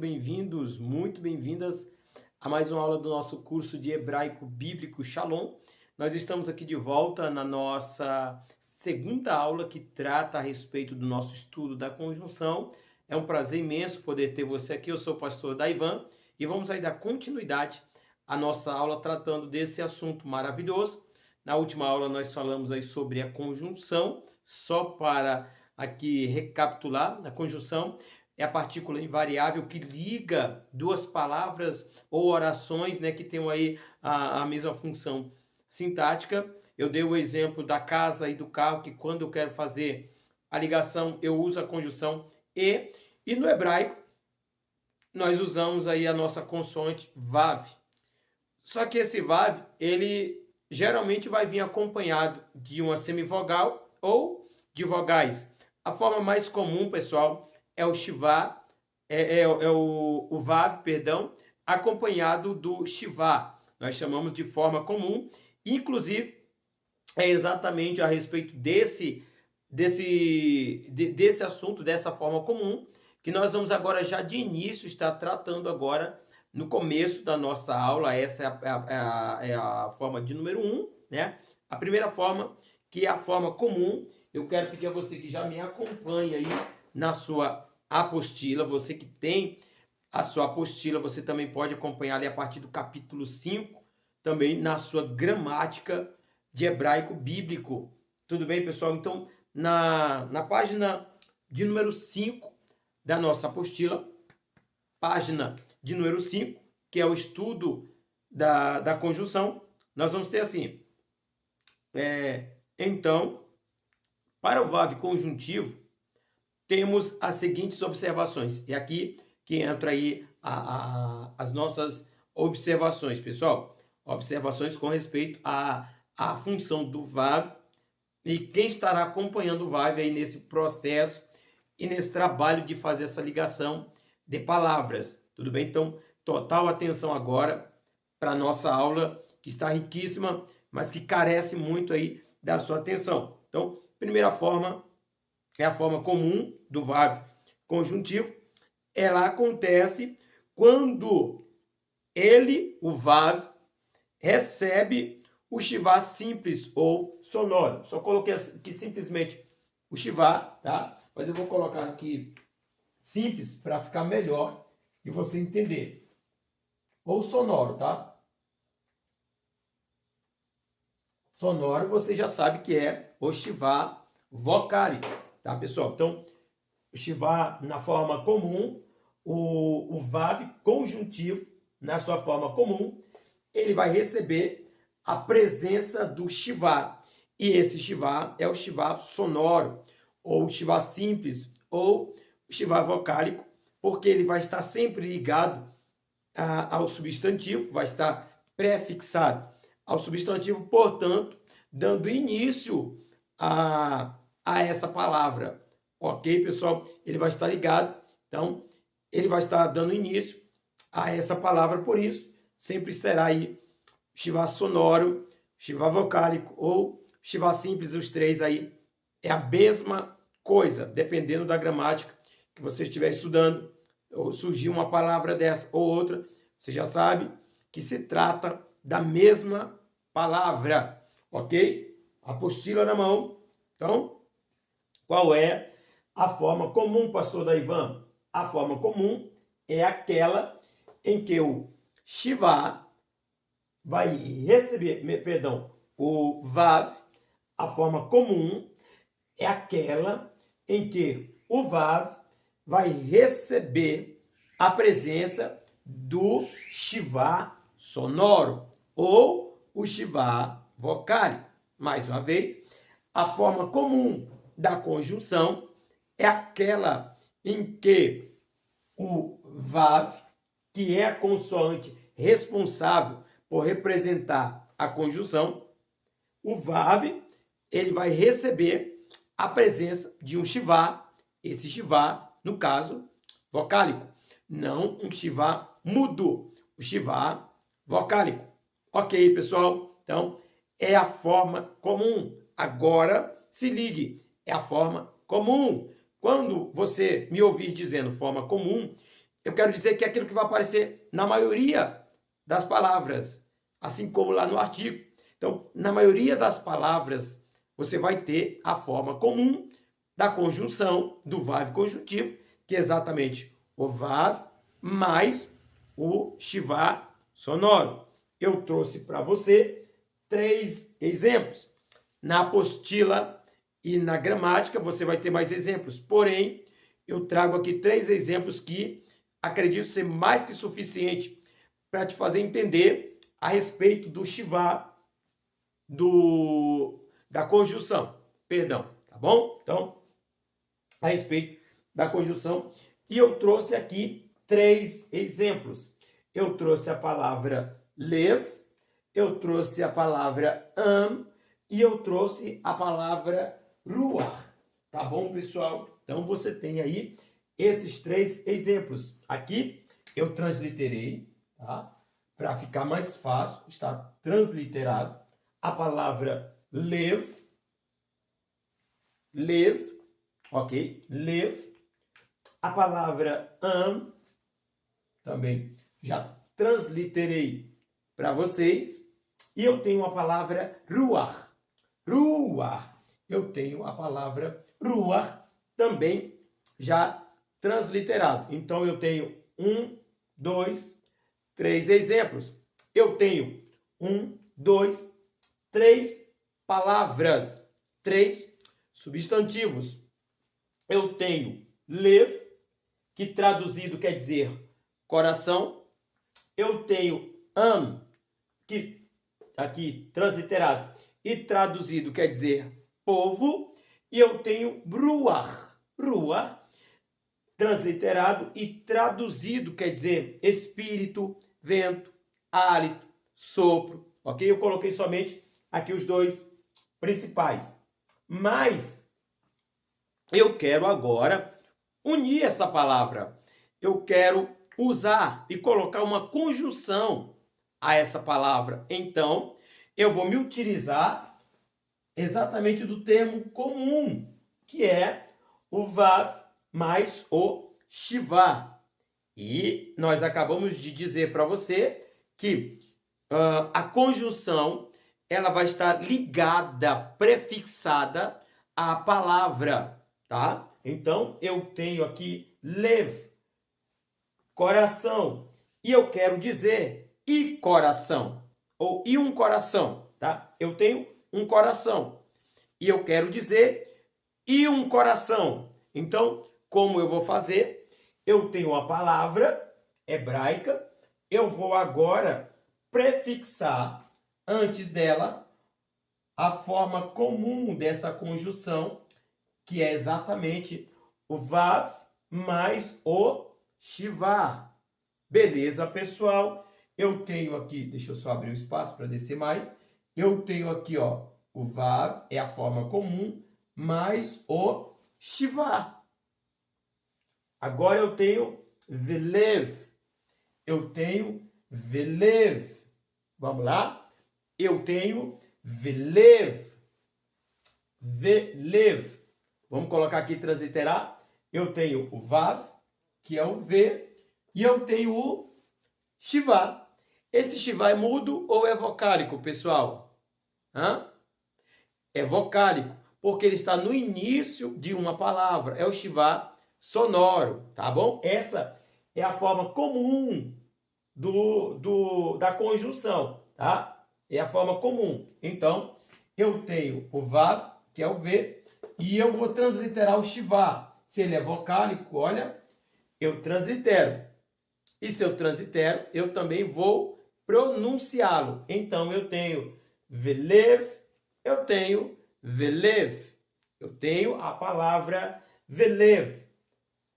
bem-vindos, muito bem-vindas a mais uma aula do nosso curso de Hebraico Bíblico Shalom. Nós estamos aqui de volta na nossa segunda aula que trata a respeito do nosso estudo da conjunção. É um prazer imenso poder ter você aqui. Eu sou o pastor Daivan e vamos aí dar continuidade à nossa aula tratando desse assunto maravilhoso. Na última aula nós falamos aí sobre a conjunção, só para aqui recapitular, a conjunção é a partícula invariável que liga duas palavras ou orações, né, que tenham aí a mesma função sintática. Eu dei o exemplo da casa e do carro, que quando eu quero fazer a ligação, eu uso a conjunção e no hebraico nós usamos aí a nossa consoante vav. Só que esse vav, ele geralmente vai vir acompanhado de uma semivogal ou de vogais. A forma mais comum, pessoal, é o shivá, o vav, perdão, acompanhado do shivá. Nós chamamos de forma comum. Inclusive, é exatamente a respeito desse assunto, dessa forma comum, que nós vamos agora já de início estar tratando agora no começo da nossa aula. Essa é a forma de número 1, né? A primeira forma, que é a forma comum. Eu quero pedir a você que já me acompanhe aí na sua apostila. Você que tem a sua apostila, você também pode acompanhar ali a partir do capítulo 5, também na sua gramática de hebraico bíblico. Tudo bem, pessoal? Então, na página de número 5 da nossa apostila, página de número 5, que é o estudo da conjunção, nós vamos ter assim, então, para o VAV conjuntivo, temos as seguintes observações. E aqui que entra aí as nossas observações, pessoal. Observações com respeito à função do VAV e quem estará acompanhando o VAV aí nesse processo e nesse trabalho de fazer essa ligação de palavras. Tudo bem? Então, total atenção agora para a nossa aula, que está riquíssima, mas que carece muito aí da sua atenção. Então, primeira forma é a forma comum do VAV conjuntivo. Ela acontece quando ele, o VAV, recebe o shivá simples ou sonoro. Só coloquei aqui simplesmente o shivá, tá? Mas eu vou colocar aqui simples para ficar melhor e você entender. Ou sonoro, tá? Sonoro você já sabe que é o shivá vocálico, tá, pessoal? Então, o shivá na forma comum, o vav conjuntivo na sua forma comum, ele vai receber a presença do shivá. E esse shivá é o shivá sonoro, ou shivá simples, ou shivá vocálico, porque ele vai estar sempre ligado ao substantivo, vai estar prefixado ao substantivo, portanto, dando início a essa palavra. Ok, pessoal? Ele vai estar ligado, então, ele vai estar dando início a essa palavra, por isso, sempre será aí shivá sonoro, shivá vocálico ou shivá simples, os três aí é a mesma coisa, dependendo da gramática que você estiver estudando, ou surgir uma palavra dessa ou outra, você já sabe que se trata da mesma palavra, ok? Apostila na mão. Então, qual é a forma comum, pastor Daivan? A forma comum é aquela em que o shivá vai receber, o vav. A forma comum é aquela em que o vav vai receber a presença do shivá sonoro ou o shivá vocálico. Mais uma vez, a forma comum da conjunção é aquela em que o vav, que é a consoante responsável por representar a conjunção, o vav, ele vai receber a presença de um shivá, esse shivá, no caso, vocálico, não um shivá mudo, o shivá vocálico. Ok, pessoal? Então, é a forma comum. Agora, se ligue, é a forma comum. Quando você me ouvir dizendo forma comum, eu quero dizer que é aquilo que vai aparecer na maioria das palavras, assim como lá no artigo. Então, na maioria das palavras, você vai ter a forma comum da conjunção do VAV conjuntivo, que é exatamente o VAV mais o Shivá sonoro. Eu trouxe para você 3 exemplos. Na apostila e na gramática você vai ter mais exemplos. Porém, eu trago aqui 3 exemplos que acredito ser mais que suficiente para te fazer entender a respeito do Shivá da conjunção. Perdão, tá bom? Então, a respeito da conjunção. E eu trouxe aqui 3 exemplos. Eu trouxe a palavra live, eu trouxe a palavra e eu trouxe a palavra ruach. Tá bom, pessoal? Então, você tem aí esses 3 exemplos. Aqui eu transliterei, tá? Para ficar mais fácil, está transliterado a palavra live, ok? Live. A palavra também já transliterei para vocês. E eu tenho a palavra ruach. Eu tenho a palavra ruach também já transliterado. Então, eu tenho 1, 2, 3 exemplos. Eu tenho 1, 2, 3 palavras, 3 substantivos. Eu tenho live, que traduzido quer dizer coração. Eu tenho que aqui transliterado e traduzido quer dizer povo. E eu tenho ruach, transliterado e traduzido quer dizer espírito, vento, hálito, sopro. Ok? Eu coloquei somente aqui os 2 principais. Mas eu quero agora unir essa palavra. Eu quero usar e colocar uma conjunção a essa palavra. Então, eu vou me utilizar exatamente do termo comum, que é o vav mais o shivá. E nós acabamos de dizer para você que a conjunção ela vai estar ligada, prefixada à palavra, tá? Então, eu tenho aqui lev, coração, e eu quero dizer e coração, ou e um coração, tá? Eu tenho um coração, e eu quero dizer e um coração. Então, como eu vou fazer? Eu tenho a palavra hebraica, eu vou agora prefixar antes dela a forma comum dessa conjunção, que é exatamente o vav mais o shivá. Beleza, pessoal? Eu tenho aqui, deixa eu só abrir o espaço para descer mais. Eu tenho aqui, ó, o vav é a forma comum mais o shivá. Agora eu tenho velev. Eu tenho velev. Vamos lá? Eu tenho velev. Velev. Vamos colocar aqui transliterar. Eu tenho o vav, que é o V, e eu tenho o shivá. Esse shivá é mudo ou é vocálico, pessoal? É vocálico, porque ele está no início de uma palavra. É o shivá sonoro, tá bom? Essa é a forma comum da conjunção, tá? É a forma comum. Então, eu tenho o vav, que é o V, e eu vou transliterar o shivá. Se ele é vocálico, olha, eu translitero. E se eu translitero, eu também vou pronunciá-lo. Então, eu tenho velev, eu tenho velev. Eu tenho a palavra velev.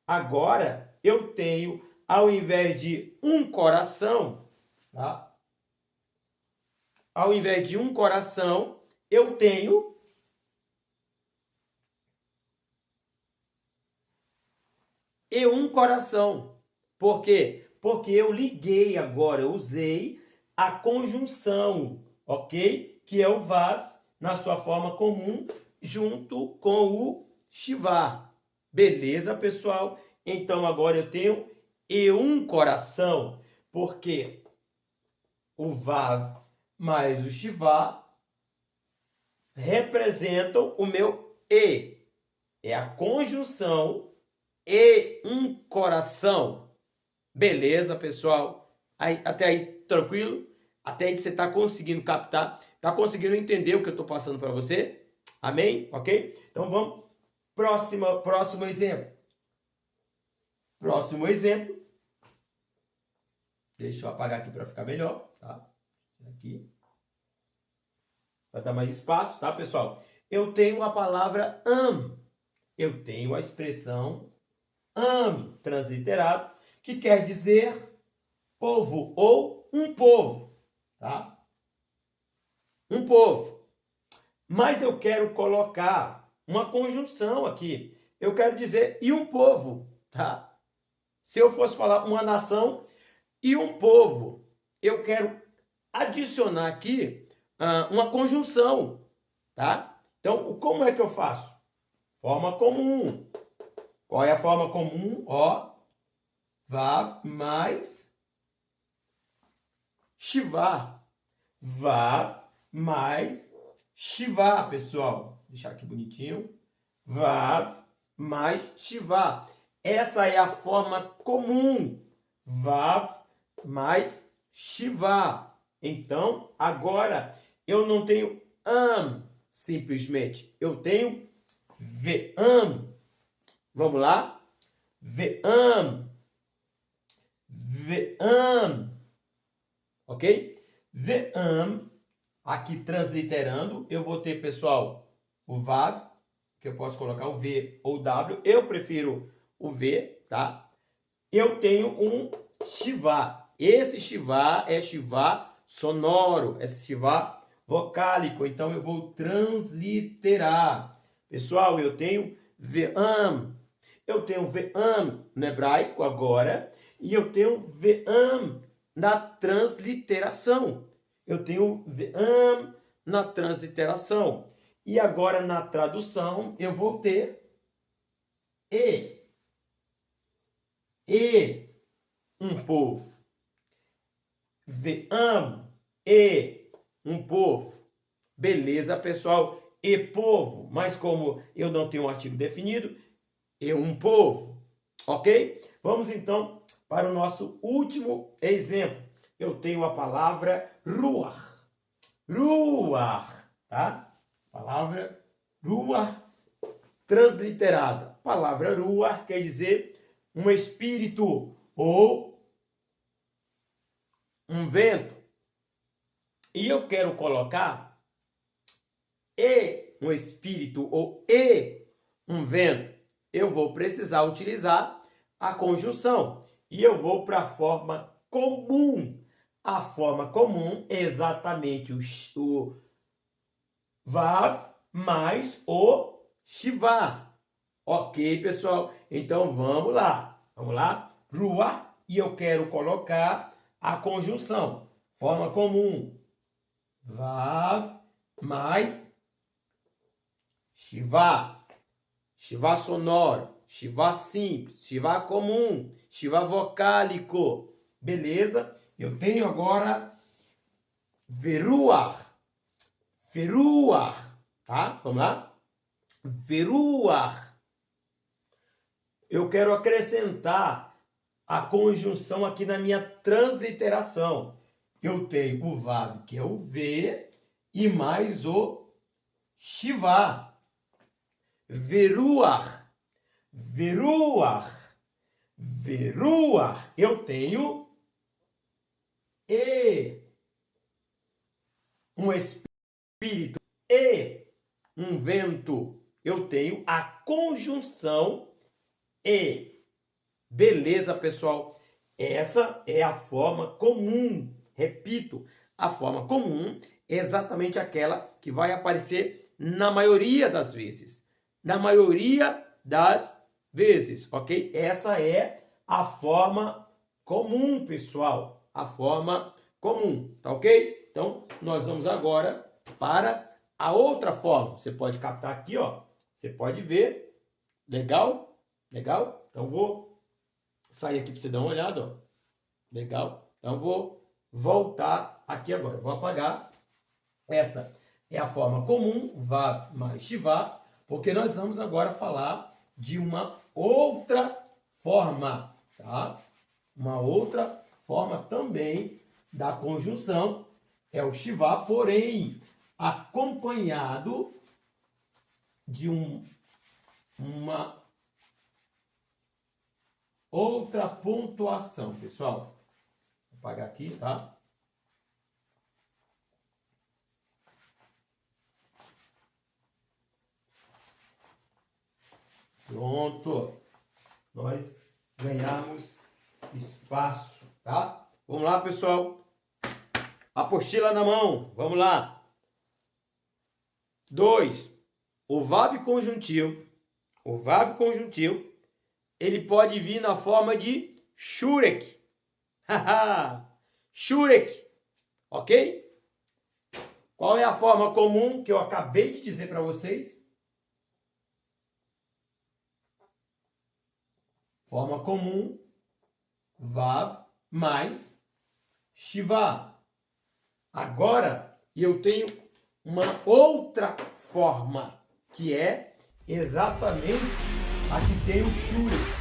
Agora, eu tenho, ao invés de um coração, tá? Ao invés de um coração, eu tenho e um coração. Por quê? Porque eu liguei agora, eu usei a conjunção, ok? Que é o vav, na sua forma comum, junto com o shivá. Beleza, pessoal? Então, agora eu tenho e um coração, porque o Vav mais o Shivá representam o meu E. É a conjunção e um coração. Beleza, pessoal? Até aí, tranquilo? Até aí você está conseguindo captar? Está conseguindo entender o que eu estou passando para você? Amém? Ok? Então vamos. Próximo exemplo. Próximo exemplo. Deixa eu apagar aqui para ficar melhor, tá? Aqui. Para dar mais espaço, tá, pessoal? Eu tenho a palavra eu tenho a expressão transliterado, que quer dizer povo ou um povo, tá? Um povo. Mas eu quero colocar uma conjunção aqui. Eu quero dizer e um povo, tá? Se eu fosse falar uma nação e um povo, eu quero adicionar aqui uma conjunção, tá? Então, como é que eu faço? Forma comum. Qual é a forma comum? Ó, Vav mais Shivá. Vav mais Shivá, pessoal. Vou deixar aqui bonitinho. Vav mais Shivá. Essa é a forma comum. Vav mais Shivá. Então, agora, eu não tenho simplesmente. Eu tenho ve'am. Vamos lá? Ve'am. Ve'am. Ok? Ve'am. Aqui transliterando, eu vou ter, pessoal, o Vav, que eu posso colocar o V ou o W. Eu prefiro o V, tá? Eu tenho um Shivá. Esse Shivá é Shivá sonoro, é Shivá vocálico. Então, eu vou transliterar. Pessoal, eu tenho Ve'am. Eu tenho Ve'am no hebraico agora. E eu tenho Ve'am na transliteração. Eu tenho Ve'am na transliteração. E agora, na tradução, eu vou ter E. E, um povo. Ve'am, E, um povo. Beleza, pessoal? E povo. Mas como eu não tenho um artigo definido, e um povo. Ok? Vamos então para o nosso último exemplo. Eu tenho a palavra ruach. Ruach, tá? Palavra ruach transliterada. Palavra ruach quer dizer um espírito ou um vento. E eu quero colocar um espírito ou um vento. Eu vou precisar utilizar a conjunção. E eu vou para a forma comum. A forma comum é exatamente o Vav mais o Shivá. Ok, pessoal? Então, vamos lá. Vamos lá? Ruach. E eu quero colocar a conjunção. Forma comum. Vav mais Shivá. Shivá sonoro. Shivá simples. Shivá comum. Shivá vocálico. Beleza? Eu tenho agora Veruach. Veruach. Tá? Vamos lá? Veruach. Eu quero acrescentar a conjunção aqui na minha transliteração. Eu tenho o Vav, que é o V, e mais o Shivá. Veruach. Veruach. Veruach. Eu tenho um espírito e um vento. Eu tenho a conjunção e. Beleza, pessoal? Essa é a forma comum. Repito, a forma comum é exatamente aquela que vai aparecer na maioria das vezes. Na maioria das vezes, ok? Essa é a forma comum, pessoal. A forma comum, tá ok? Então, nós vamos agora para a outra forma. Você pode captar aqui, ó. Você pode ver. Legal? Legal? Então, vou sair aqui para você dar uma olhada, ó. Legal? Então vou voltar aqui agora. Vou apagar. Essa é a forma comum, Vav mais Shivá, porque nós vamos agora falar de uma outra forma, tá? Uma outra forma também da conjunção é o Shivá, porém acompanhado de uma outra pontuação, pessoal. Vou apagar aqui, tá? Pronto. Nós ganhamos espaço, tá? Vamos lá, pessoal. Apostila na mão. Vamos lá. 2. O Vav conjuntivo. O Vav conjuntivo, ele pode vir na forma de Shurek. Shurek. Ok? Qual é a forma comum que eu acabei de dizer para vocês? Forma comum, Vav mais Shivá. Agora, eu tenho uma outra forma, que é exatamente a que tem o Shurek.